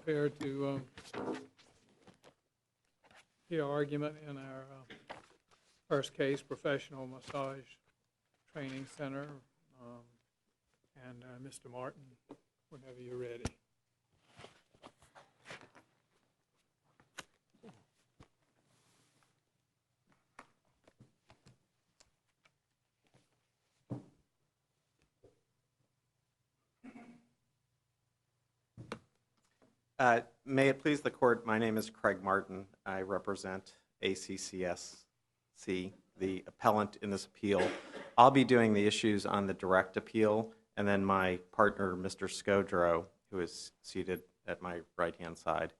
prepared to hear argument in our first case, Professional Massage Training Center. And Mr. Martin, whenever you're ready. May it please the court, my name is Craig Martin. I represent ACCSC, the appellant in this appeal. I'll be doing the issues on the direct appeal, and then my partner, Mr. Scodro, who is seated at my right-hand side,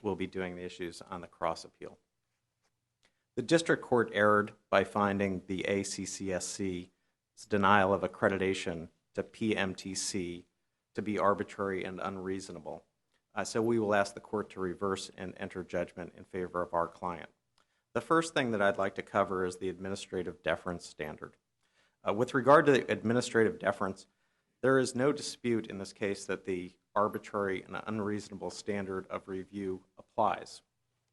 will be doing the issues on the cross appeal. The district court erred by finding the ACCSC's denial of accreditation to PMTC to be arbitrary and unreasonable. So we will ask the court to reverse and enter judgment in favor of our client. The first thing that I'd like to cover is the administrative deference standard. With regard to the administrative deference, there is no dispute in this case that the arbitrary and unreasonable standard of review applies.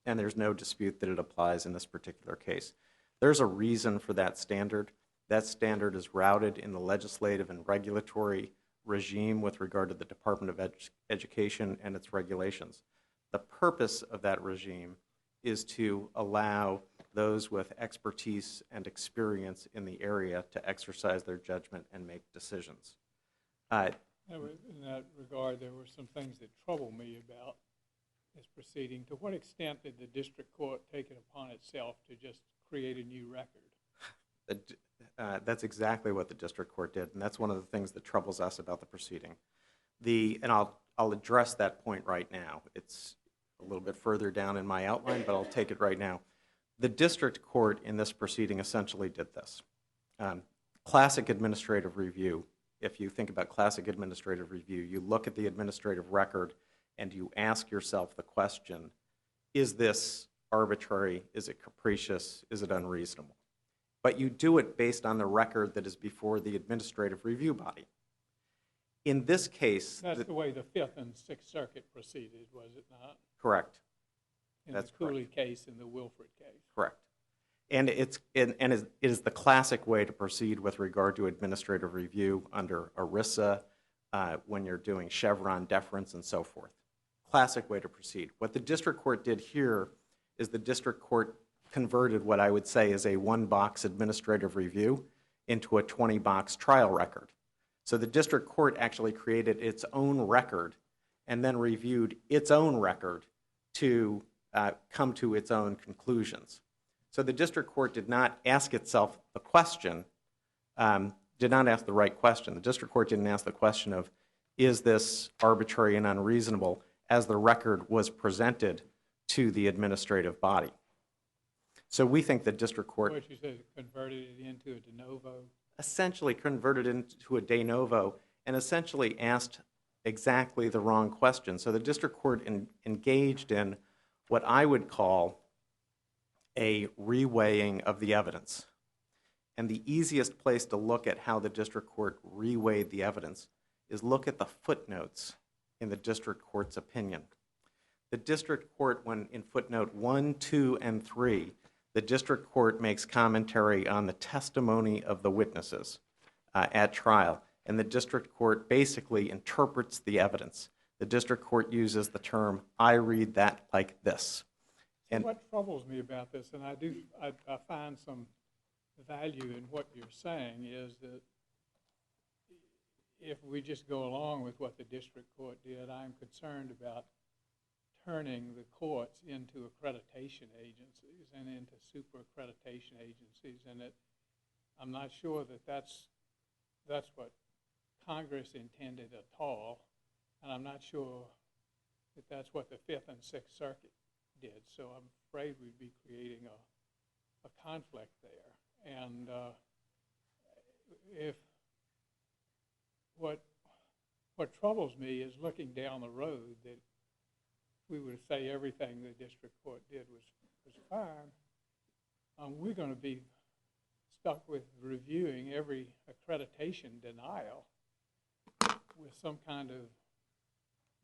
And there's no dispute that it applies in this particular case. There's a reason for that standard. That standard is routed in the legislative and regulatory regime with regard to the Department of Education and its regulations. The purpose of that regime is to allow those with expertise and experience in the area to exercise their judgment and make decisions. In that regard, there were some things that trouble me about this proceeding. To what extent did the district court take it upon itself to just create a new record? That's exactly what the district court did, and that's one of the things that troubles us about the proceeding. And I'll address that point right now. It's a little bit further down in my outline, but I'll take it right now. The district court in this proceeding essentially did this. Classic administrative review, if you think about classic administrative review, you look at the administrative record and you ask yourself the question, is this arbitrary, is it capricious, is it unreasonable? But you do it based on the record that is before the administrative review body. In this case... That's the way the Fifth and Sixth Circuit proceeded, was it not? Correct. That's the Cooley case and the Wilfred case. Correct. And it is the classic way to proceed with regard to administrative review under ERISA, when you're doing Chevron deference and so forth. Classic way to proceed. What the district court did here is the district court converted what I would say is a one-box administrative review into a 20-box trial record. So the district court actually created its own record and then reviewed its own record to come to its own conclusions. So the district court did not ask itself the question, did not ask the right question. The district court didn't ask the question of, is this arbitrary and unreasonable as the record was presented to the administrative body. So we think the district court... What you said, converted it into a de novo? Essentially converted it into a de novo and essentially asked exactly the wrong question. So the district court engaged in what I would call a reweighing of the evidence. And the easiest place to look at how the district court reweighed the evidence is look at the footnotes in the district court's opinion. The district court, when in footnote 1, 2, and 3, the district court makes commentary on the testimony of the witnesses at trial, and the district court basically interprets the evidence. The district court uses the term, I read that like this. And what troubles me about this, and I find some value in what you're saying, is that if we just go along with what the district court did, I'm concerned about turning the courts into accreditation agencies and into super accreditation agencies, and I'm not sure that that's what Congress intended at all, and I'm not sure that that's what the Fifth and Sixth Circuit did. So I'm afraid we'd be creating a conflict there. And if what troubles me is looking down the road that we would say everything the district court did was fine, we're going to be stuck with reviewing every accreditation denial with some kind of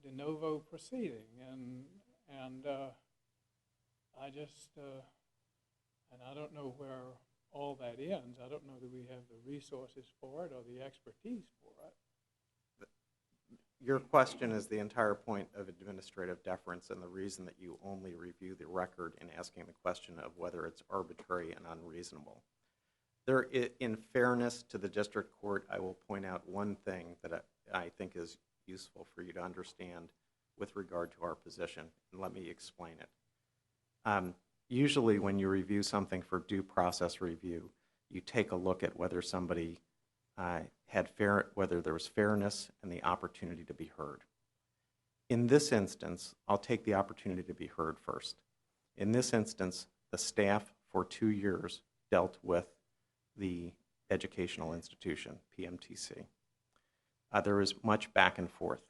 de novo proceeding, and I just and I don't know where all that ends. I don't know that we have the resources for it or the expertise for it. Your question is the entire point of administrative deference and the reason that you only review the record in asking the question of whether it's arbitrary and unreasonable. In fairness to the district court, I will point out one thing that I think is useful for you to understand with regard to our position, and let me explain it. Usually when you review something for due process review, you take a look at whether somebody whether there was fairness and the opportunity to be heard. In this instance, I'll take the opportunity to be heard first. In this instance, the staff for 2 years dealt with the educational institution, PMTC. There was much back and forth.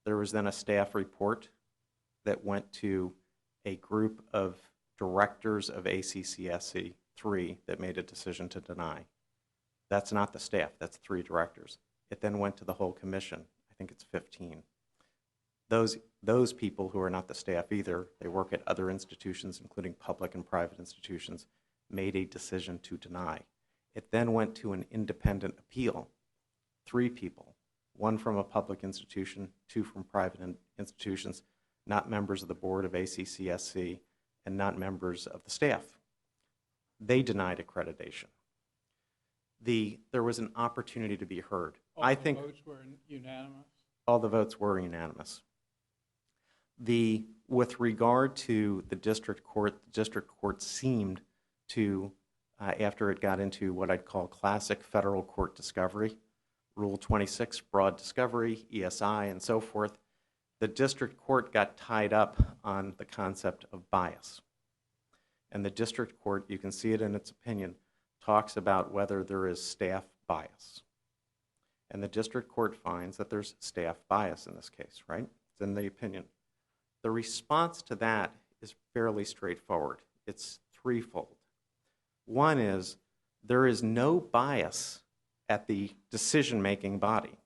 There was then a staff report that went to a group of directors of ACCSC, 3, that made a decision to deny. That's not the staff, that's 3 directors. It then went to the whole commission, I think it's 15. Those people who are not the staff either, they work at other institutions, including public and private institutions, made a decision to deny. It then went to an independent appeal, 3 people, 1 from a public institution, 2 from private institutions, not members of the board of ACCSC, and not members of the staff. They denied accreditation. There was an opportunity to be heard. All the votes were unanimous? All the votes were unanimous. With regard to the district court seemed to, after it got into what I'd call classic federal court discovery, Rule 26, broad discovery, ESI, and so forth, the district court got tied up on the concept of bias. And the district court, you can see it in its opinion, talks about whether there is staff bias. And the district court finds that there's staff bias in this case, right? It's in the opinion. The response to that is fairly straightforward. It's threefold. One is there is no bias at the decision-making body.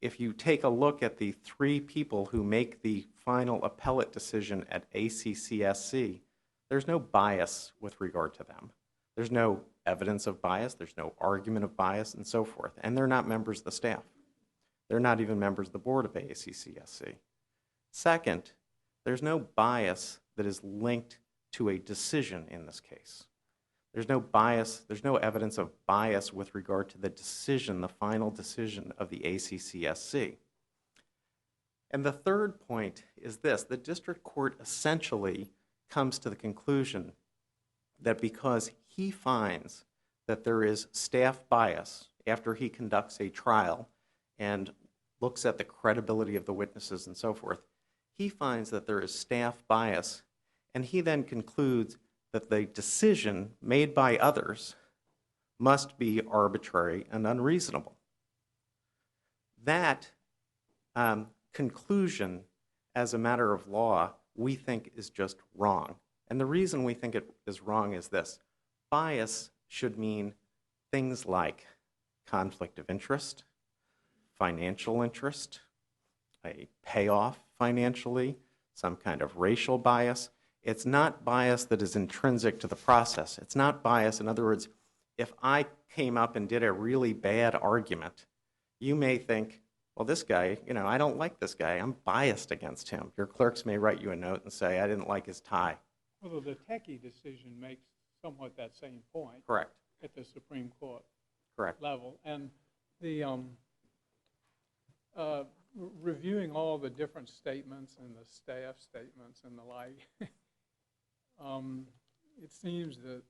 If you take a look at the 3 people who make the final appellate decision at ACCSC, there's no bias with regard to them. There's no evidence of bias, there's no argument of bias, and so forth. And they're not members of the staff. They're not even members of the board of ACCSC. Second, there's no bias that is linked to a decision in this case. There's no bias, there's no evidence of bias with regard to the decision, the final decision of the ACCSC. And the third point is this: the district court essentially comes to the conclusion that because he finds that there is staff bias after he conducts a trial and looks at the credibility of the witnesses and so forth, he finds that there is staff bias, and he then concludes that the decision made by others must be arbitrary and unreasonable. That conclusion, as a matter of law, we think is just wrong. And the reason we think it is wrong is this: bias should mean things like conflict of interest, financial interest, a payoff financially, some kind of racial bias. It's not bias that is intrinsic to the process. It's not bias. In other words, if I came up and did a really bad argument, you may think, well, this guy, I don't like this guy. I'm biased against him. Your clerks may write you a note and say, I didn't like his tie. Although the Techie decision makes somewhat that same point. Correct. At the Supreme Court Correct. level. And the reviewing all the different statements and the staff statements and the like, it seems that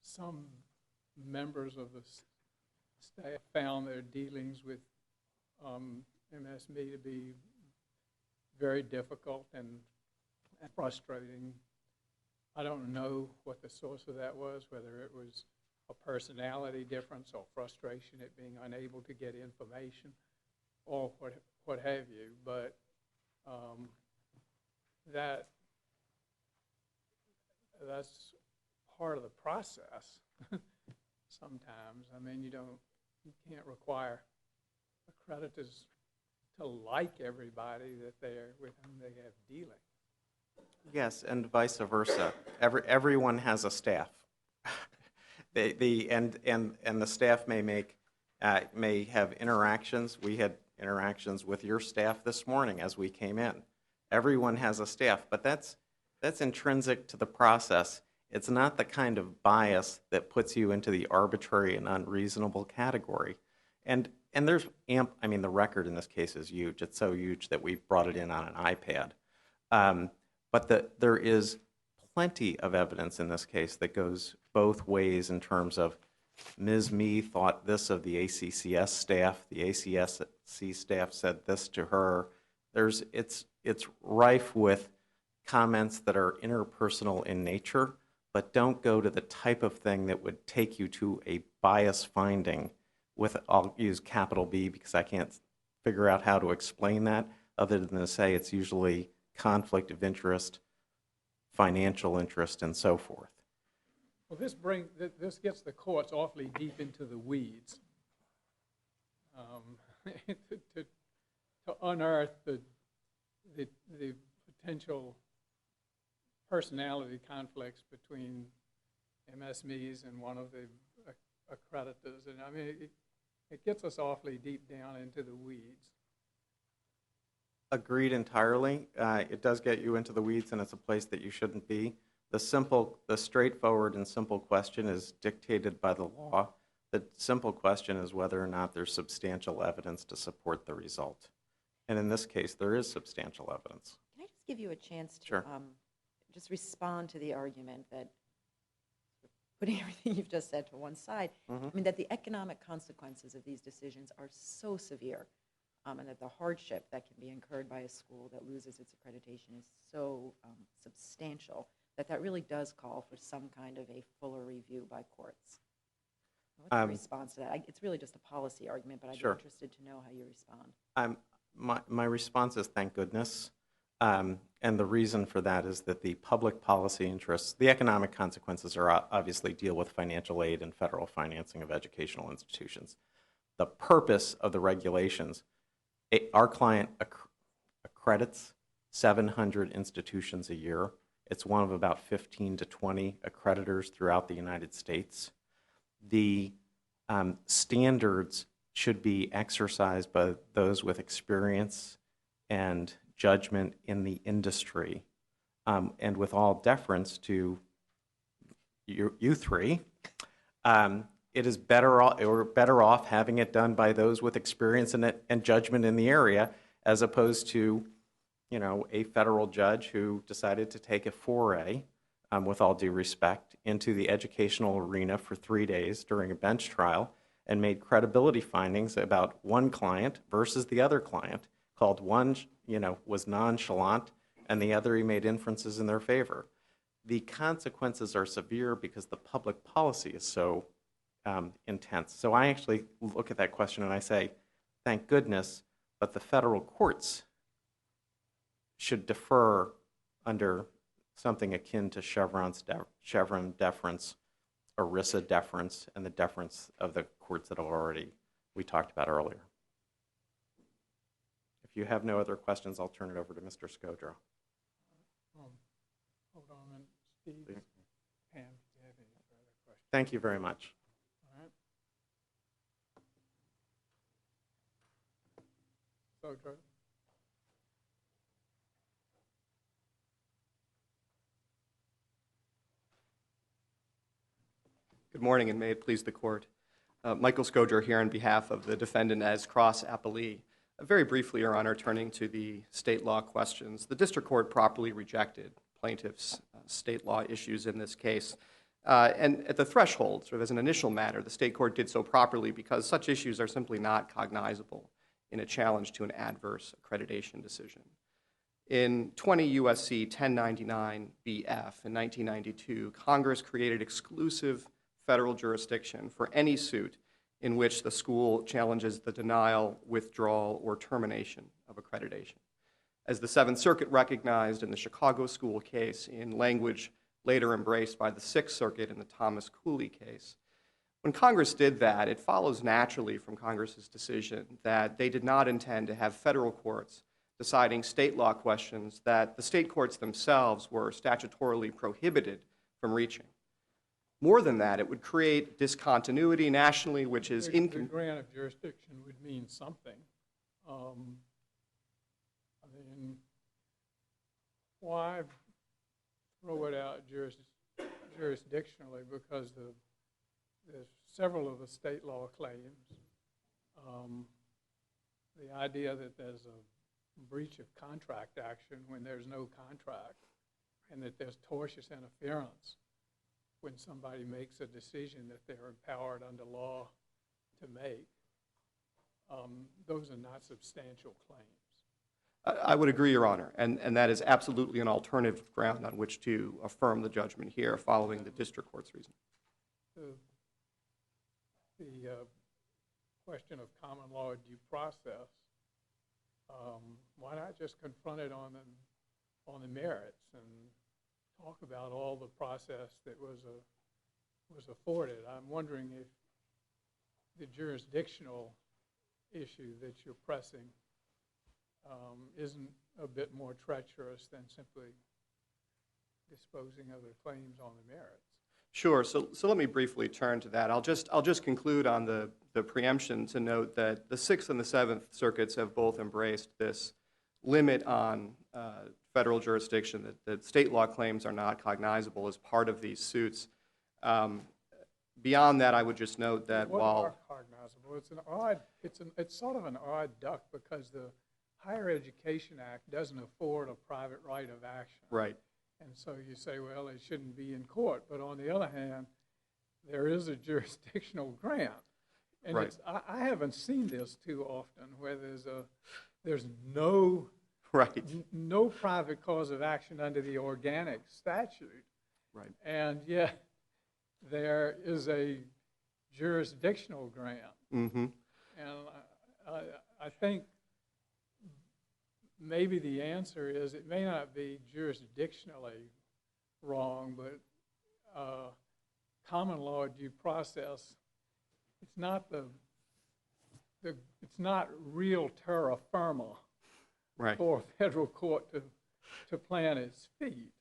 some members of the staff found their dealings with MSB to be very difficult and frustrating. I don't know what the source of that was, whether it was a personality difference or frustration at being unable to get information or what have you, but that's part of the process sometimes. I mean, you can't require accreditors to like everybody with whom they have dealing. Yes, and vice versa. Everyone has a staff. And the staff may have interactions. We had interactions with your staff this morning as we came in. Everyone has a staff, but that's intrinsic to the process. It's not the kind of bias that puts you into the arbitrary and unreasonable category. And there's the record in this case is huge. It's so huge that we brought it in on an iPad. But there is plenty of evidence in this case that goes both ways in terms of Ms. Me thought this of the ACCS staff, the ACSC staff said this to her. It's rife with comments that are interpersonal in nature, but don't go to the type of thing that would take you to a bias finding with, I'll use capital B because I can't figure out how to explain that other than to say it's usually conflict of interest, financial interest, and so forth. Well, this gets the courts awfully deep into the weeds to unearth the potential personality conflicts between MSMEs and one of the accreditors, and I mean it gets us awfully deep down into the weeds. Agreed entirely. It does get you into the weeds, and it's a place that you shouldn't be. The straightforward and simple question is dictated by the law. The simple question is whether or not there's substantial evidence to support the result. And in this case, there is substantial evidence. Can I just give you a chance to Sure. just respond to the argument that, putting everything you've just said to one side, Mm-hmm. I mean, that the economic consequences of these decisions are so severe, and that the hardship that can be incurred by a school that loses its accreditation is so substantial that really does call for some kind of a fuller review by courts. What's your response to that? It's really just a policy argument, but I'd Sure. be interested to know how you respond. My response is thank goodness. And the reason for that is that the public policy interests, the economic consequences are obviously deal with financial aid and federal financing of educational institutions. The purpose of the regulations, our client accredits 700 institutions a year. It's one of about 15 to 20 accreditors throughout the United States. The standards should be exercised by those with experience and judgment in the industry. And with all deference to you three, it is better off having it done by those with experience and judgment in the area as opposed to a federal judge who decided to take a foray, with all due respect, into the educational arena for 3 days during a bench trial and made credibility findings about one client versus the other client, called one, was nonchalant, and the other he made inferences in their favor. The consequences are severe because the public policy is so intense. So I actually look at that question and I say, thank goodness, but the federal courts should defer under something akin to Chevron deference, ERISA deference, and the deference of the courts that we talked about earlier. If you have no other questions, I'll turn it over to Mr. Scodro. Hold on a minute, Steve. Pam, do you have any further questions? Thank you very much. All right. So, Good morning, and may it please the court. Michael Scodro here on behalf of the defendant as cross appellee. Very briefly, Your Honor, turning to the state law questions. The district court properly rejected plaintiffs' state law issues in this case. And at the threshold, sort of as an initial matter, the state court did so properly because such issues are simply not cognizable in a challenge to an adverse accreditation decision. In 20 U.S.C. 1099 BF in 1992, Congress created exclusive federal jurisdiction for any suit in which the school challenges the denial, withdrawal, or termination of accreditation. As the Seventh Circuit recognized in the Chicago school case in language later embraced by the Sixth Circuit in the Thomas Cooley case, When Congress did that, it follows naturally from Congress's decision that they did not intend to have federal courts deciding state law questions that the state courts themselves were statutorily prohibited from reaching. More than that, it would create discontinuity nationally, which is The grant of jurisdiction would mean something. I mean, why throw it out jurisdictionally? Because there's several of the state law claims. The idea that there's a breach of contract action when there's no contract, and that there's tortious interference when somebody makes a decision that they're empowered under law to make. Those are not substantial claims. I would agree, Your Honor, and that is absolutely an alternative ground on which to affirm the judgment here following the district court's reasoning. The question of common law due process, why not just confront it on the merits and talk about all the process that was afforded? I'm wondering if the jurisdictional issue that you're pressing isn't a bit more treacherous than simply disposing of the claims on the merits. Sure. So let me briefly turn to that. I'll just conclude on the preemption to note that the Sixth and the Seventh Circuits have both embraced this limit on federal jurisdiction, that state law claims are not cognizable as part of these suits. Beyond that, I would just note that What while are cognizable? It's sort of an odd duck because the Higher Education Act doesn't afford a private right of action. right. And so you say, well, it shouldn't be in court. But on the other hand, there is a jurisdictional grant. And Right. I haven't seen this too often where there's no Right. no private cause of action under the organic statute. Right. And yet there is a jurisdictional grant. Mm-hmm. And I think maybe the answer is it may not be jurisdictionally wrong, but common law due process, it's not it's not real terra firma Right. for a federal court to plant its feet.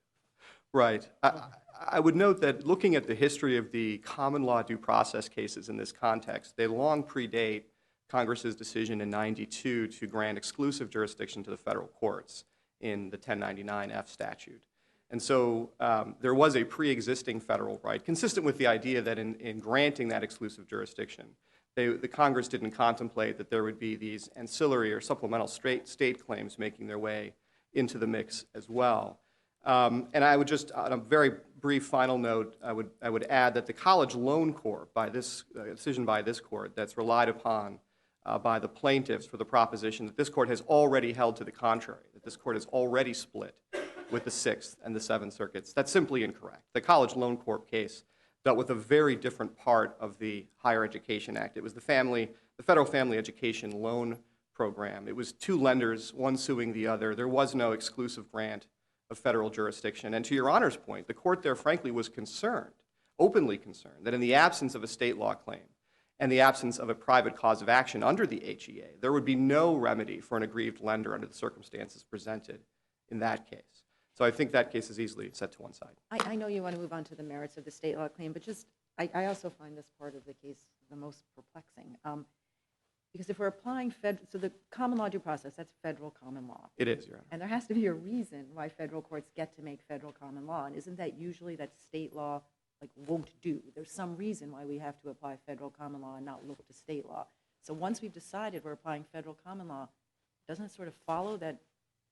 Right. I would note that looking at the history of the common law due process cases in this context, they long predate Congress's decision in '92 to grant exclusive jurisdiction to the federal courts in the 1099-F statute. And so there was a pre-existing federal right, consistent with the idea that in granting that exclusive jurisdiction, the Congress didn't contemplate that there would be these ancillary or supplemental state claims making their way into the mix as well. And I would just, on a very brief final note, I would add that the College Loan Court, by this decision by this court, that's relied upon by the plaintiffs for the proposition that this court has already held to the contrary, that this court has already split with the Sixth and the Seventh Circuits. That's simply incorrect. The College Loan Court case dealt with a very different part of the Higher Education Act. It was the Federal Family Education Loan Program. It was two lenders, one suing the other. There was no exclusive grant of federal jurisdiction. And to Your Honor's point, the court there, frankly, was concerned, openly concerned, that in the absence of a state law claim and the absence of a private cause of action under the HEA, there would be no remedy for an aggrieved lender under the circumstances presented in that case. So I think that case is easily set to one side. I know you want to move on to the merits of the state law claim, but I also find this part of the case the most perplexing. Because if we're applying so the common law due process, that's federal common law. It is, Your Honor. And there has to be a reason why federal courts get to make federal common law. And isn't that usually that state law won't do? There's some reason why we have to apply federal common law and not look to state law. So once we've decided we're applying federal common law, doesn't it sort of follow that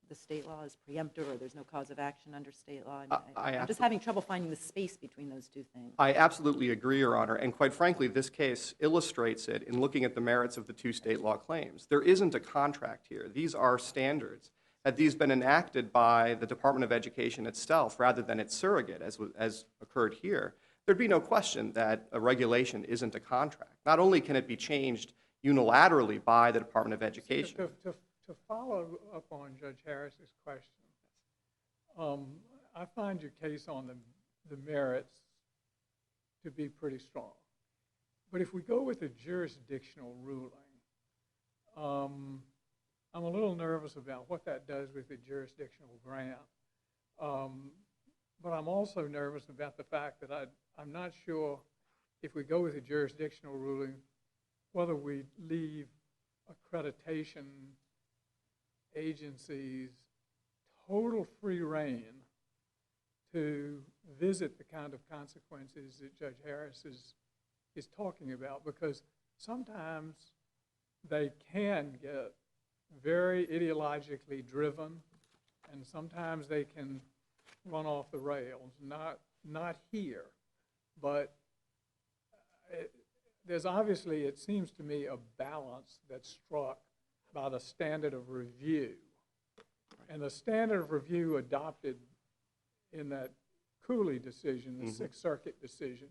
the state law is preemptive or there's no cause of action under state law? I'm just having trouble finding the space between those two things. I absolutely agree, Your Honor. And quite frankly, this case illustrates it in looking at the merits of the two state law claims. There isn't a contract here. These are standards. Had these been enacted by the Department of Education itself rather than its surrogate, as occurred here, there'd be no question that a regulation isn't a contract. Not only can it be changed unilaterally by the Department of Education. To follow up on Judge Harris's question, I find your case on the merits to be pretty strong. But if we go with a jurisdictional ruling, I'm a little nervous about what that does with the jurisdictional grant. But I'm also nervous about the fact that I'm not sure if we go with a jurisdictional ruling, whether we leave accreditation agencies total free rein to visit the kind of consequences that Judge Harris is talking about, because sometimes they can get very ideologically driven, and sometimes they can run off the rails. Not here, but there's obviously, it seems to me, a balance that's struck by the standard of review. And the standard of review adopted in that Cooley decision, the Sixth Circuit decision,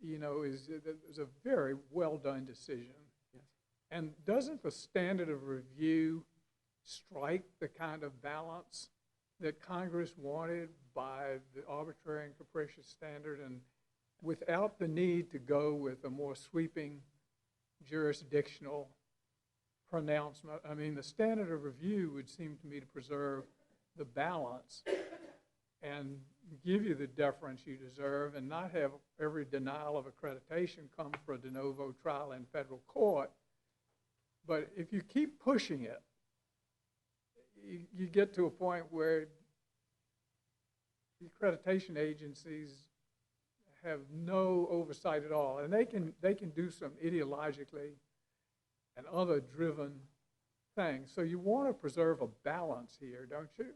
is a very well-done decision. Yes. And doesn't the standard of review strike the kind of balance that Congress wanted by the arbitrary and capricious standard, and without the need to go with a more sweeping jurisdictional pronouncement? I mean, the standard of review would seem to me to preserve the balance and give you the deference you deserve, and not have every denial of accreditation come for a de novo trial in federal court. But if you keep pushing it, you get to a point where the accreditation agencies have no oversight at all, and they can do some ideologically and other driven things. So you want to preserve a balance here, don't you?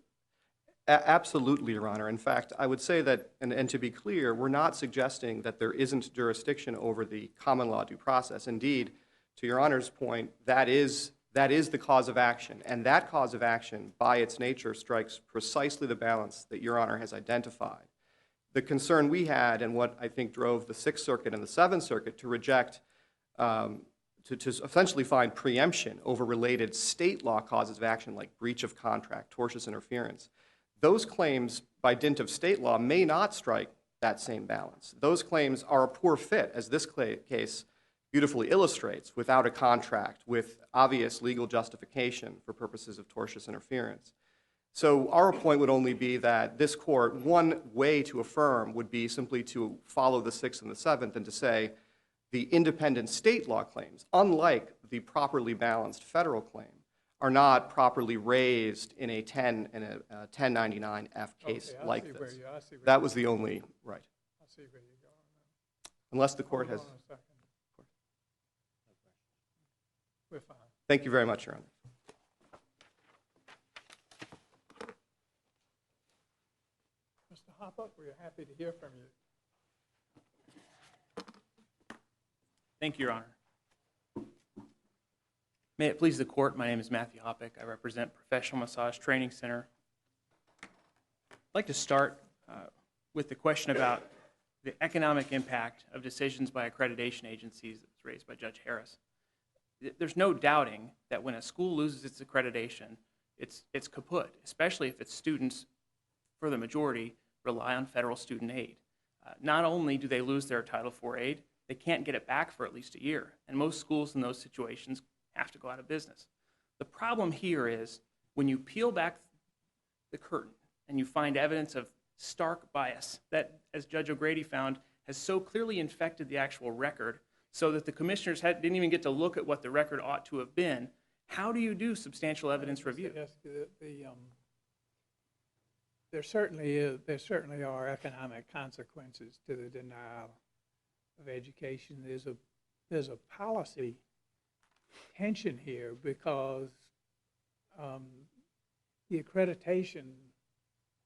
Absolutely, Your Honor. In fact, I would say that, and to be clear, we're not suggesting that there isn't jurisdiction over the common law due process. Indeed, to Your Honor's point, that is the cause of action, and that cause of action, by its nature, strikes precisely the balance that Your Honor has identified. The concern we had, and what I think drove the Sixth Circuit and the Seventh Circuit to reject, to essentially find preemption over related state law causes of action like breach of contract, tortious interference, those claims, by dint of state law, may not strike that same balance. Those claims are a poor fit, as this case beautifully illustrates, without a contract, with obvious legal justification for purposes of tortious interference. So our point would only be that this court, one way to affirm would be simply to follow the Sixth and the Seventh and to say the independent state law claims, unlike the properly balanced federal claim, are not properly raised in a 1099-F case like this. That was the only, right. I see where you're going now. Unless the court has... Hold on a second. We're fine. Thank you very much, Your Honor. Mr. Hopper, we're happy to hear from you. Thank you, Your Honor. May it please the court, my name is Matthew Hoppick. I represent Professional Massage Training Center. I'd like to start with the question about the economic impact of decisions by accreditation agencies that's raised by Judge Harris. There's no doubting that when a school loses its accreditation, it's kaput, especially if its students, for the majority, rely on federal student aid. Not only do they lose their Title IV aid, they can't get it back for at least a year, and most schools in those situations have to go out of business. The problem here is when you peel back the curtain and you find evidence of stark bias that, as Judge O'Grady found, has so clearly infected the actual record so that the commissioners didn't even get to look at what the record ought to have been, how do you do substantial evidence review? There certainly are economic consequences to the denial of education. There's a policy tension here because the accreditation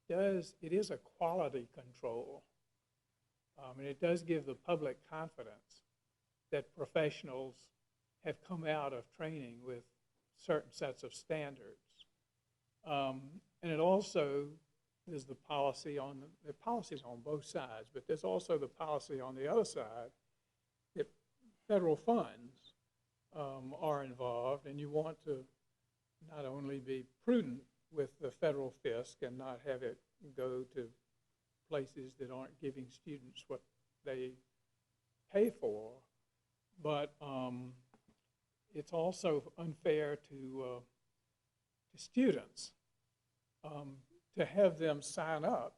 is a quality control, and it does give the public confidence that professionals have come out of training with certain sets of standards, and it also is the policies on both sides, but there's also the policy on the other side that federal funds are involved, and you want to not only be prudent with the federal fisc and not have it go to places that aren't giving students what they pay for, but it's also unfair to students to have them sign up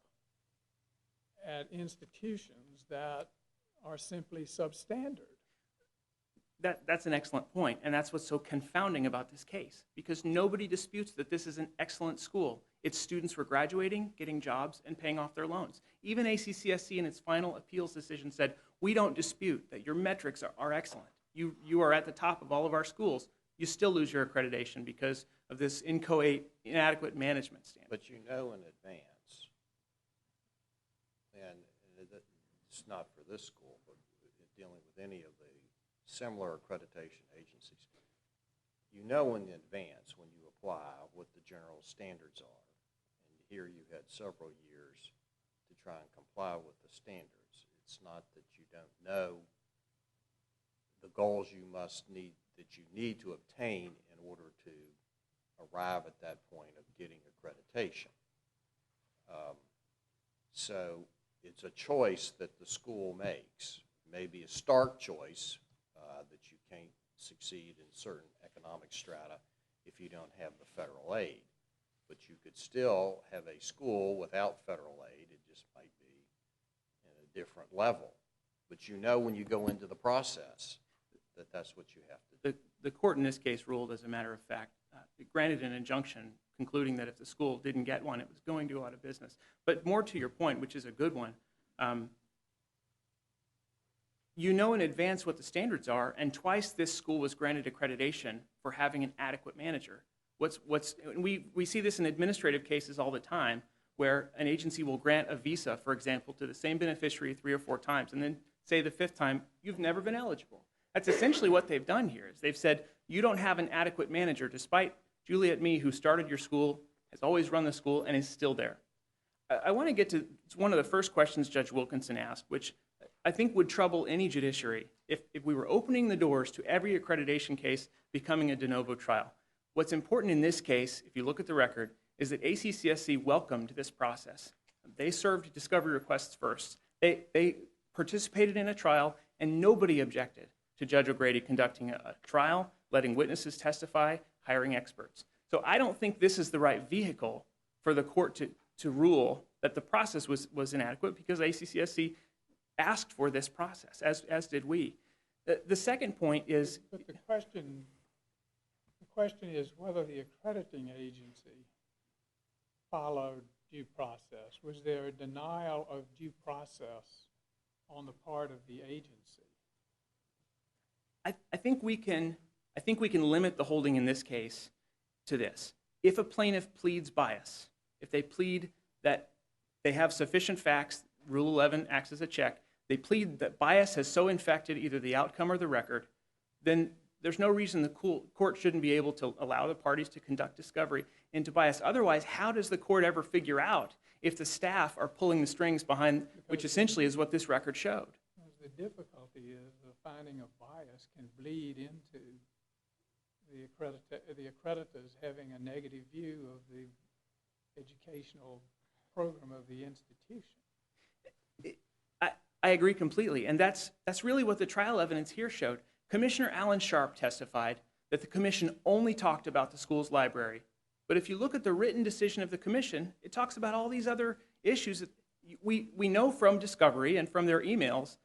at institutions that are simply substandard. That's an excellent point, and that's what's so confounding about this case, because nobody disputes that this is an excellent school. Its students were graduating, getting jobs, and paying off their loans. Even ACCSC in its final appeals decision said, we don't dispute that your metrics are excellent. You are at the top of all of our schools. You still lose your accreditation because of this inadequate management standard. But you know in advance, and it's not for this school, but dealing with any of the similar accreditation agencies, you know in advance when you apply what the general standards are. And here you had several years to try and comply with the standards. It's not that you don't know the goals you need to obtain in order to arrive at that point of getting accreditation. So it's a choice that the school makes, maybe a stark choice that you can't succeed in certain economic strata if you don't have the federal aid. But you could still have a school without federal aid. It just might be in a different level. But you know when you go into the process that that's what you have to do. The court in this case ruled, as a matter of fact, it granted an injunction concluding that if the school didn't get one, it was going to go out of business. But more to your point, which is a good one, you know in advance what the standards are, and twice this school was granted accreditation for having an adequate manager. We see this in administrative cases all the time, where an agency will grant a visa, for example, to the same beneficiary 3 or 4 times, and then say the 5th time, you've never been eligible. That's essentially what they've done here. Is they've said, you don't have an adequate manager, despite Juliet Mee, who started your school, has always run the school, and is still there. I want to get to one of the first questions Judge Wilkinson asked, which I think would trouble any judiciary if we were opening the doors to every accreditation case becoming a de novo trial. What's important in this case, if you look at the record, is that ACCSC welcomed this process. They served discovery requests first. They participated in a trial, and nobody objected to Judge O'Grady conducting a trial, letting witnesses testify, hiring experts. So I don't think this is the right vehicle for the court to rule that the process was inadequate, because ACCSC asked for this process, as did we. The second point is... But the question is whether the accrediting agency followed due process. Was there a denial of due process on the part of the agency? I think we can limit the holding in this case to this. If a plaintiff pleads bias, if they plead that they have sufficient facts, Rule 11 acts as a check, they plead that bias has so infected either the outcome or the record, then there's no reason the court shouldn't be able to allow the parties to conduct discovery into bias. Otherwise, how does the court ever figure out if the staff are pulling the strings behind, which essentially is what this record showed? The difficulty is the finding of bias can bleed into the accreditors having a negative view of the educational program of the institution. I agree completely, and that's really what the trial evidence here showed. Commissioner Alan Sharp testified that the commission only talked about the school's library. But if you look at the written decision of the commission, it talks about all these other issues that we know from discovery and from their emails.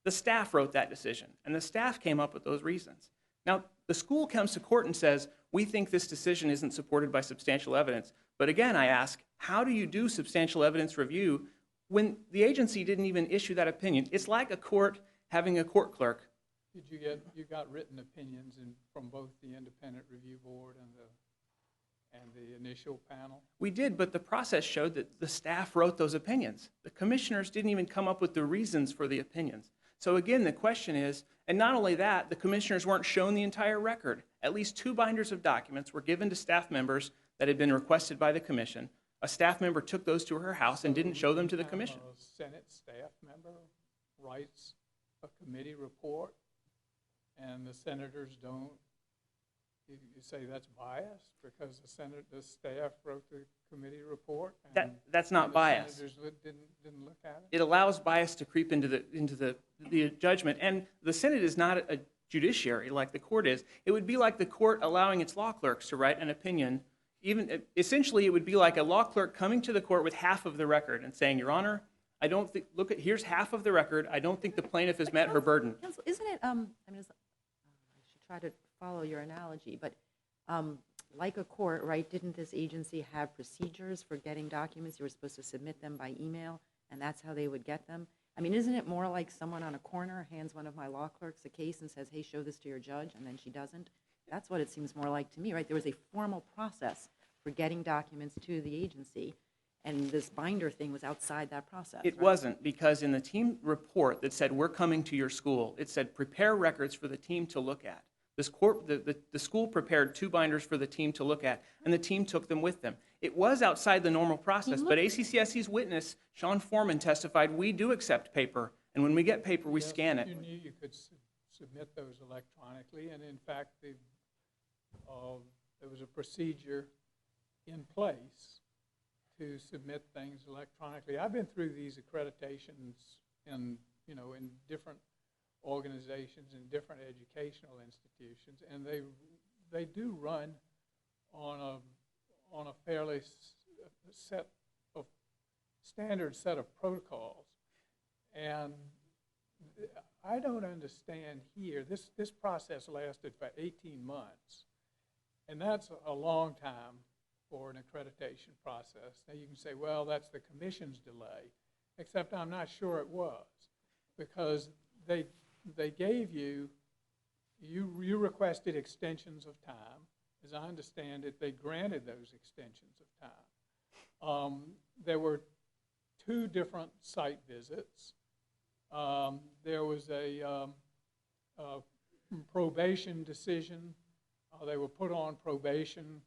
The staff wrote that decision, and the staff came up with those reasons. Now, the school comes to court and says, we think this decision isn't supported by substantial evidence. But again, I ask, how do you do substantial evidence review when the agency didn't even issue that opinion? It's like a court having a court clerk. You got written opinions from both the independent review board and the initial panel? We did, but the process showed that the staff wrote those opinions. The commissioners didn't even come up with the reasons for the opinions. So again, the question is, and not only that, the commissioners weren't shown the entire record. At least 2 binders of documents were given to staff members that had been requested by the commission. A staff member took those to her house and didn't show them to the commission. A Senate staff member writes a committee report, and the senators don't you say that's biased because the staff wrote the committee report? That's not and the bias. senators didn't look at it? It allows bias to creep into the judgment. And the Senate is not a judiciary like the court is. It would be like the court allowing its law clerks to write an opinion. Essentially, it would be like a law clerk coming to the court with half of the record and saying, Your Honor, I don't think, here's half of the record. I don't think the plaintiff has met her burden. Counsel, isn't it, I should try to follow your analogy, but like a court, right, didn't this agency have procedures for getting documents? You were supposed to submit them by email, and that's how they would get them? I mean, isn't it more like someone on a corner hands one of my law clerks a case and says, hey, show this to your judge, and then she doesn't? That's what it seems more like to me, right? There was a formal process for getting documents to the agency, and this binder thing was outside that process. It right? wasn't, because in the team report that said, we're coming to your school, it said, prepare records for the team to look at. The school prepared 2 binders for the team to look at, and the team took them with them. It was outside the normal process, but ACCSC's witness, Sean Foreman, testified, we do accept paper, and when we get paper, we Yes, scan it. You knew you could submit those electronically, and in fact, there was a procedure in place to submit things electronically. I've been through these accreditations in different organizations and different educational institutions, and they do run on a fairly standard set of protocols. And I don't understand here, this process lasted for 18 months, and that's a long time for an accreditation process. Now you can say, well, that's the commission's delay, except I'm not sure it was, because they gave you requested extensions of time. As I understand it, they granted those extensions of time. There were 2 different site visits. There was a probation decision. They were put on probation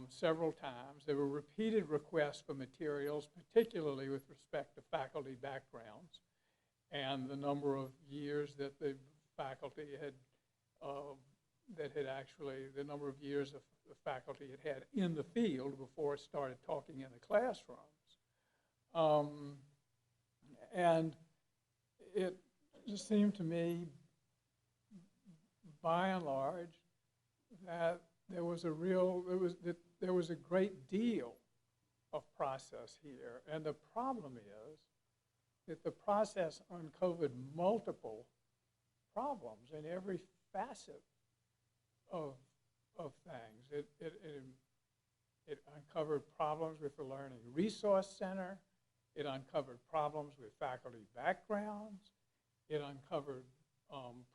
several times. There were repeated requests for materials, particularly with respect to faculty backgrounds and the number of years that the faculty had, the number of years the faculty had in the field before it started talking in the classrooms. And it just seemed to me, by and large, that there was a great deal of process here. And the problem is that the process uncovered multiple problems in every facet of things. It uncovered problems with the Learning Resource Center. It uncovered problems with faculty backgrounds. It uncovered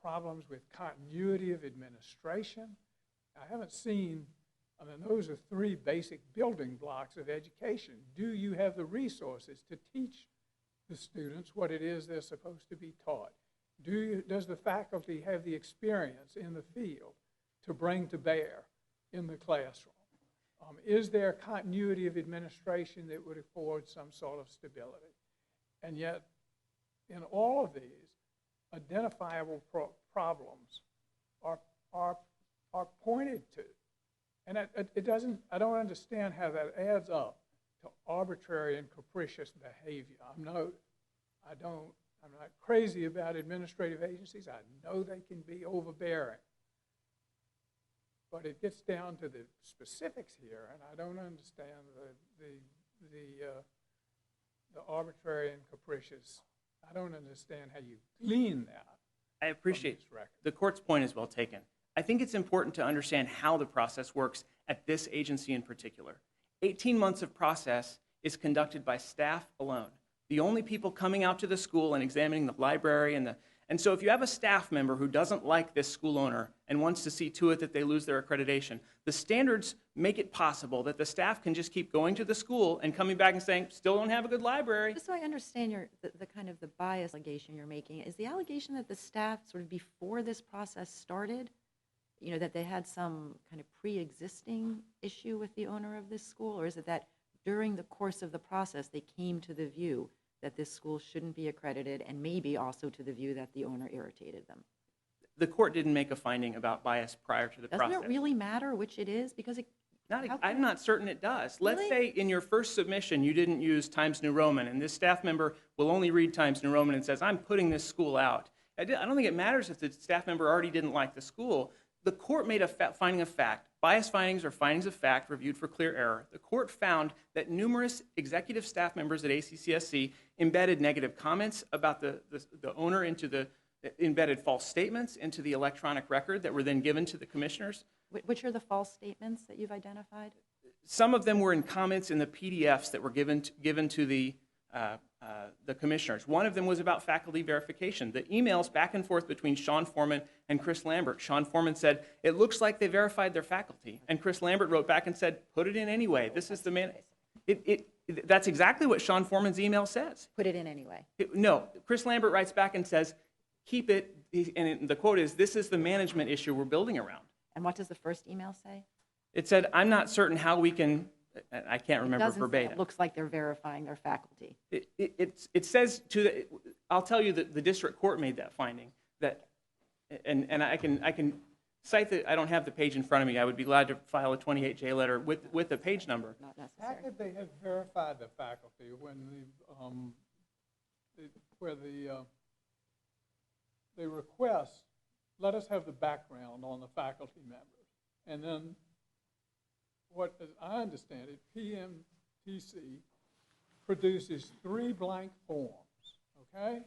problems with continuity of administration. I haven't seen, those are 3 basic building blocks of education. Do you have the resources to teach the students what it is they're supposed to be taught? Does the faculty have the experience in the field to bring to bear in the classroom? Is there continuity of administration that would afford some sort of stability? And yet, in all of these, identifiable problems are pointed to. And I don't understand how that adds up to arbitrary and capricious behavior. I'm not crazy about administrative agencies. I know they can be overbearing. But it gets down to the specifics here, and I don't understand the arbitrary and capricious. I don't understand how you glean that. I appreciate this record. the court's point is well taken. I think it's important to understand how the process works at this agency in particular. 18 months of process is conducted by staff alone. The only people coming out to the school and examining the library and so if you have a staff member who doesn't like this school owner and wants to see to it that they lose their accreditation, the standards make it possible that the staff can just keep going to the school and coming back and saying, still don't have a good library. Just so I understand the kind of the bias allegation you're making, is the allegation that the staff sort of before this process started, that they had some kind of pre-existing issue with the owner of this school, or is it that during the course of the process they came to the view that this school shouldn't be accredited and maybe also to the view that the owner irritated them? The court didn't make a finding about bias prior to the process. Doesn't it really matter which it is? Because it, how I'm can- not certain it does. Let's Really? say in your first submission you didn't use Times New Roman, and this staff member will only read Times New Roman and says, I'm putting this school out. I don't think it matters if the staff member already didn't like the school. The court made a finding of fact. Bias findings are findings of fact reviewed for clear error. The court found that numerous executive staff members at ACCSC embedded negative comments about the owner embedded false statements into the electronic record that were then given to the commissioners. which are the false statements that you've identified? Some of them were in comments in the PDFs that were given to the commissioners. One of them was about faculty verification. The emails back and forth between Sean Foreman and Chris Lambert. Sean Foreman said, it looks like they verified their faculty. And Chris Lambert wrote back and said, put it in anyway. This is the man. That's exactly what Sean Foreman's email says. Put it in anyway. No, Chris Lambert writes back and says, keep it, and the quote is, this is the management issue we're building around. And what does the first email say? It said, I'm not certain how we can, I can't remember Doesn't say verbatim. it looks like they're verifying their faculty. It says I'll tell you that the district court made that finding, that, and I can cite I don't have the page in front of me. I would be glad to file a 28J letter with the page number. Not How necessary. could they have verified the faculty when the request, let us have the background on the faculty members, and then what, as I understand it, PMTC produces 3 blank forms, okay?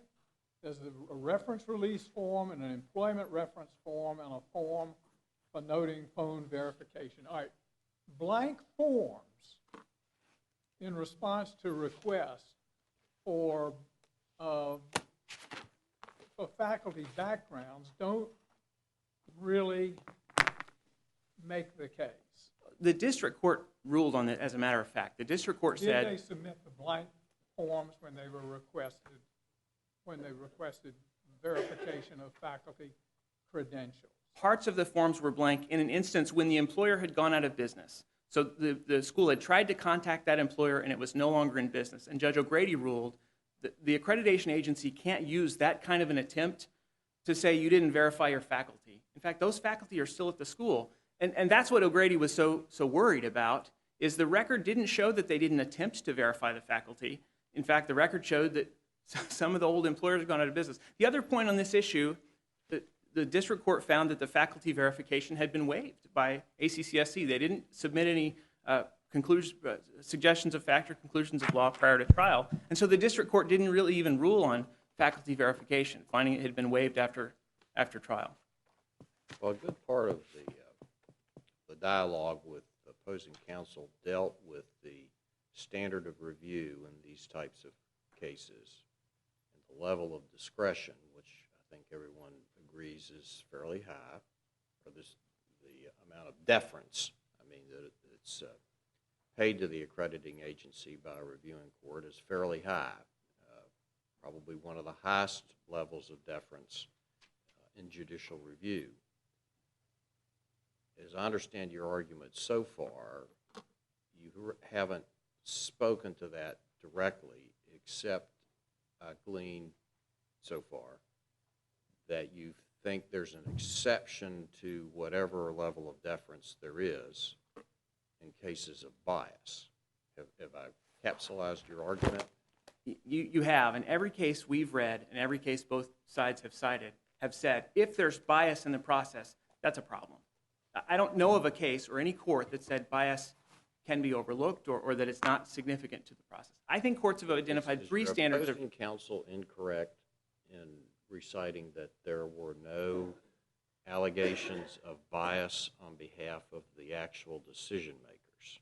There's a reference release form and an employment reference form and a form for noting phone verification. All right, blank forms in response to requests for faculty backgrounds don't really make the case. The district court ruled on it as a matter of fact. The district court said, Did they submit the blank forms when they requested verification of faculty credentials? parts of the forms were blank in an instance when the employer had gone out of business. So the school had tried to contact that employer and it was no longer in business. And Judge O'Grady ruled that the accreditation agency can't use that kind of an attempt to say you didn't verify your faculty. In fact, those faculty are still at the school. And that's what O'Grady was so worried about, is the record didn't show that they didn't attempt to verify the faculty. In fact, the record showed that some of the old employers had gone out of business. The other point on this issue, the district court found that the faculty verification had been waived by ACCSC. They didn't submit any suggestions of fact or conclusions of law prior to trial. And so the district court didn't really even rule on faculty verification, finding it had been waived after trial. Well, a good part of the dialogue with the opposing counsel dealt with the standard of review in these types of cases and the level of discretion, which I think everyone agrees is fairly high, or the amount of deference, I mean, that it's paid to the accrediting agency by a reviewing court is fairly high, probably one of the highest levels of deference in judicial review. As I understand your argument so far, you haven't spoken to that directly, except I glean so far that you think there's an exception to whatever level of deference there is in cases of bias. Have I capsulized your argument? You have. In every case we've read, and every case both sides have cited, have said, if there's bias in the process, that's a problem. I don't know of a case or any court that said bias can be overlooked or that it's not significant to the process. I think courts have identified three standards. Is your opposing counsel incorrect in reciting that there were no allegations of bias on behalf of the actual decision makers?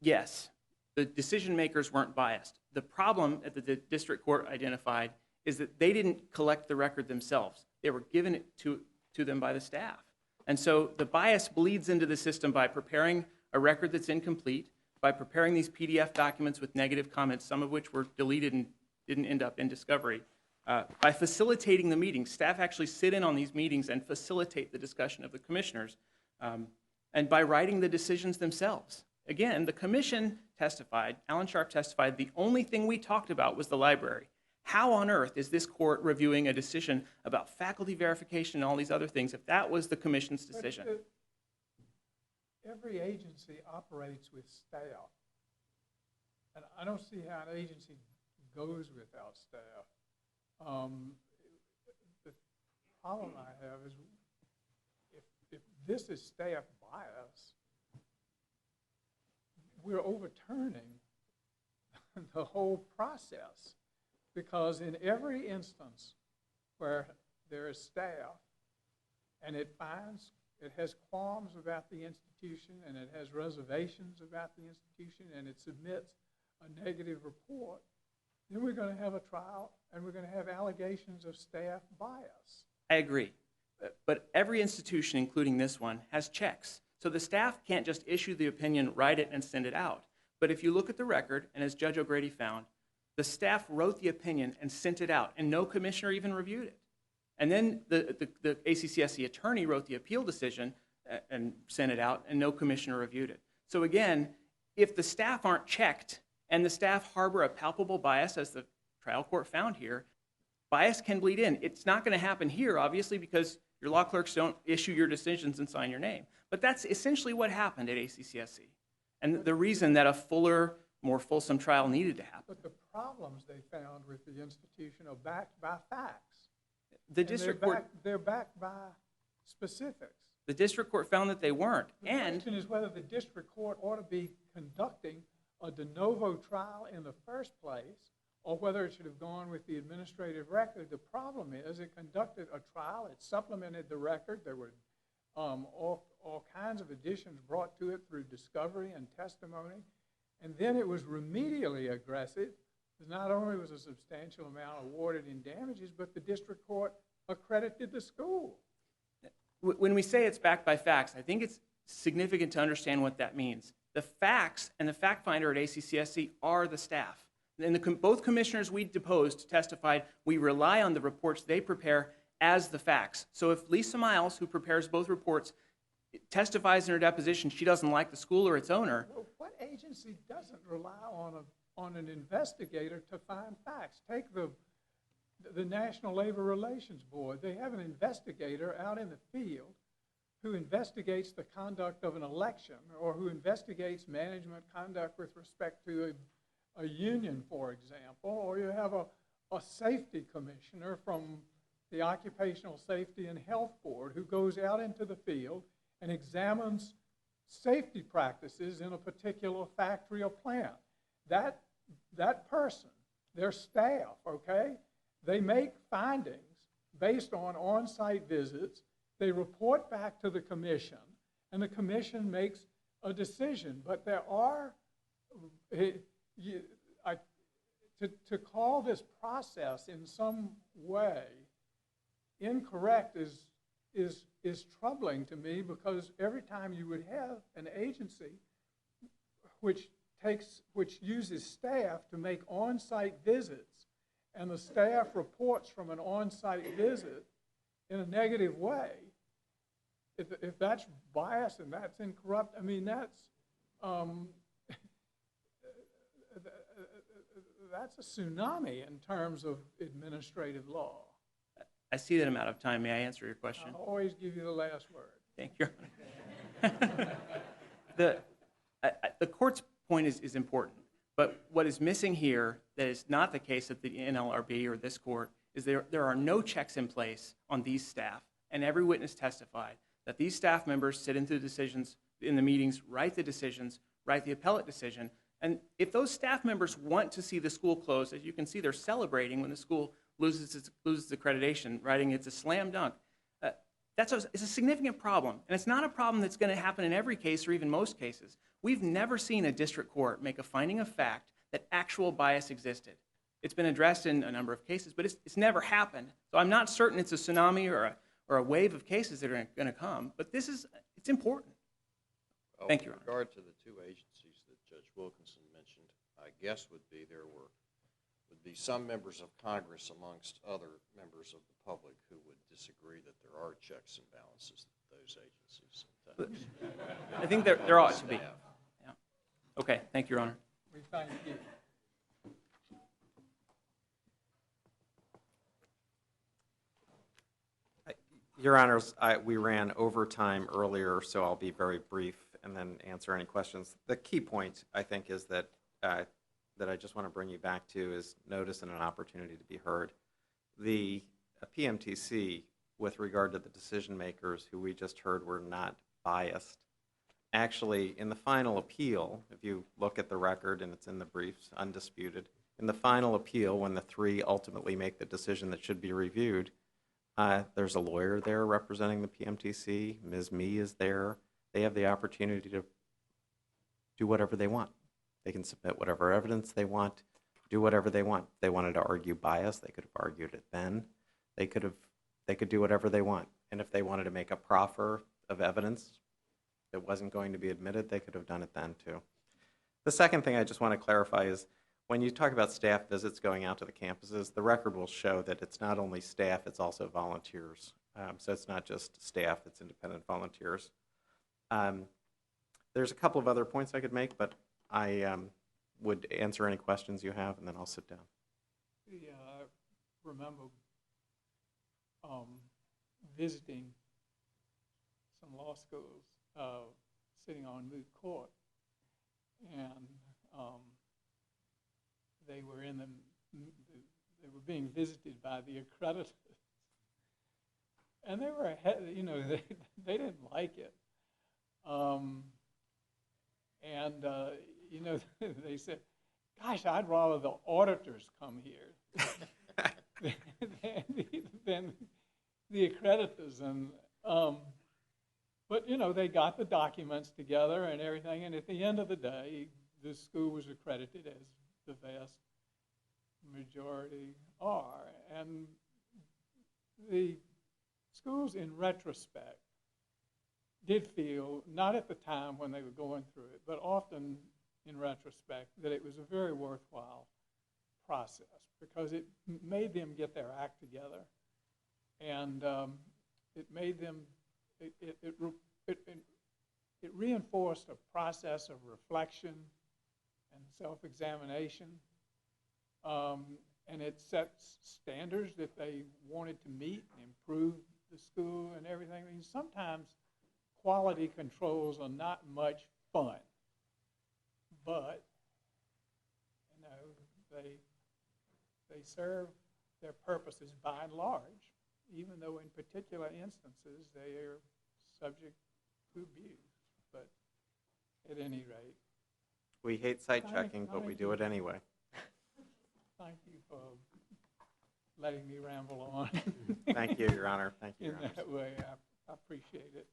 Yes, the decision makers weren't biased. The problem that the district court identified is that they didn't collect the record themselves. They were given it to them by the staff. And so the bias bleeds into the system by preparing a record that's incomplete, by preparing these PDF documents with negative comments, some of which were deleted and didn't end up in discovery, by facilitating the meetings. Staff actually sit in on these meetings and facilitate the discussion of the commissioners, and by writing the decisions themselves. Again, the commission testified, Alan Sharp testified, the only thing we talked about was the library. How on earth is this court reviewing a decision about faculty verification and all these other things if that was the commission's decision? But every agency operates with staff. And I don't see how an agency goes without staff. The problem I have is if this is staff bias, we're overturning the whole process, because in every instance where there is staff and it has qualms about the institution and it has reservations about the institution and it submits a negative report, then we're going to have a trial and we're going to have allegations of staff bias. I agree. But every institution, including this one, has checks. So the staff can't just issue the opinion, write it, and send it out. But if you look at the record, and as Judge O'Grady found, the staff wrote the opinion and sent it out, and no commissioner even reviewed it. And then the ACCSC attorney wrote the appeal decision and sent it out, and no commissioner reviewed it. So again, if the staff aren't checked and the staff harbor a palpable bias, as the trial court found here, bias can bleed in. It's not going to happen here, obviously, because your law clerks don't issue your decisions and sign your name. But that's essentially what happened at ACCSC. And the reason that a fuller, more fulsome trial needed to happen. But the problems they found with the institution are backed by facts. The district court, they're backed by specifics. the district court found that they weren't. The And question is whether the district court ought to be conducting a de novo trial in the first place, or whether it should have gone with the administrative record. The problem is it conducted a trial, it supplemented the record, there were all kinds of additions brought to it through discovery and testimony, and then it was remedially aggressive. Not only was a substantial amount awarded in damages, but the district court accredited the school. when we say it's backed by facts, I think it's significant to understand what that means. The facts and the fact finder at ACCSC are the staff. And both commissioners we deposed testified we rely on the reports they prepare as the facts. So if Lisa Miles, who prepares both reports, testifies in her deposition she doesn't like the school or its owner. Well, what agency doesn't rely on an investigator to find facts? Take the National Labor Relations Board. They have an investigator out in the field who investigates the conduct of an election, or who investigates management conduct with respect to a union, for example, or you have a safety commissioner from the Occupational Safety and Health Board who goes out into the field and examines safety practices in a particular factory or plant. That person, their staff, okay, they make findings based on on-site visits. They report back to the commission, and the commission makes a decision. But there are, to call this process in some way incorrect is troubling to me, because every time you would have an agency which uses staff to make on-site visits, and the staff reports from an on-site visit in a negative way, if that's biased and that's incorrupt, I mean, that's a tsunami in terms of administrative law. I see that I'm out of time. May I answer your question? I'll always give you the last word. Thank you. The court's point is important, but what is missing here that is not the case at the NLRB or this court is there are no checks in place on these staff, and every witness testified that these staff members sit into the decisions in the meetings, write the decisions, write the appellate decision, and if those staff members want to see the school closed, as you can see, they're celebrating when the school loses accreditation, writing it's a slam dunk. It's a significant problem, and it's not a problem that's going to happen in every case or even most cases. We've never seen a district court make a finding of fact that actual bias existed. It's been addressed in a number of cases, but it's never happened. So I'm not certain it's a tsunami or a wave of cases that are going to come, but it's important. Well, Thank you, Your with regard to the two agencies that Judge Wilkinson mentioned, I guess would be some members of Congress amongst other members of the public who would disagree that there are checks and balances at those agencies. I think there ought to be. Yeah. Okay, thank you, Your Honor. We thank you. Your Honors, we ran overtime earlier, so I'll be very brief and then answer any questions. The key point, I think, is that that I just want to bring you back to is notice and an opportunity to be heard. The PMTC, with regard to the decision makers who we just heard were not biased, actually, in the final appeal, if you look at the record and it's in the briefs, undisputed, in the final appeal, when the three ultimately make the decision that should be reviewed, there's a lawyer there representing the PMTC. Ms. Mee is there. They have the opportunity to do whatever they want. They can submit whatever evidence they want, do whatever they want. If they wanted to argue bias, they could have argued it then. They could do whatever they want. And if they wanted to make a proffer of evidence that wasn't going to be admitted, they could have done it then too. The second thing I just want to clarify is when you talk about staff visits going out to the campuses, the record will show that it's not only staff, it's also volunteers. So it's not just staff, it's independent volunteers. There's a couple of other points I could make, but I would answer any questions you have, and then I'll sit down. Yeah, I remember visiting some law schools, sitting on moot court, and they were being visited by the accreditors, and they were, they didn't like it, they said, "Gosh, I'd rather the auditors come here than the accreditors." And but they got the documents together and everything, and at the end of the day, the school was accredited, as the vast majority are. And the schools, in retrospect, did feel, not at the time when they were going through it, but often in retrospect, that it was a very worthwhile process because it made them get their act together, and it made them, it reinforced a process of reflection and self-examination, and it sets standards that they wanted to meet and improve the school and everything. I mean, sometimes quality controls are not much fun, but they serve their purposes by and large, even though in particular instances they are subject to abuse. But at any rate, We hate site checking, but we do it anyway. thank you for letting me ramble on. Thank you, Your Honor. Thank you, In Your Honor. that way, I appreciate it.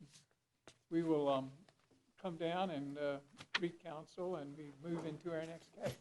We will come down and recounsel, and we move into our next case.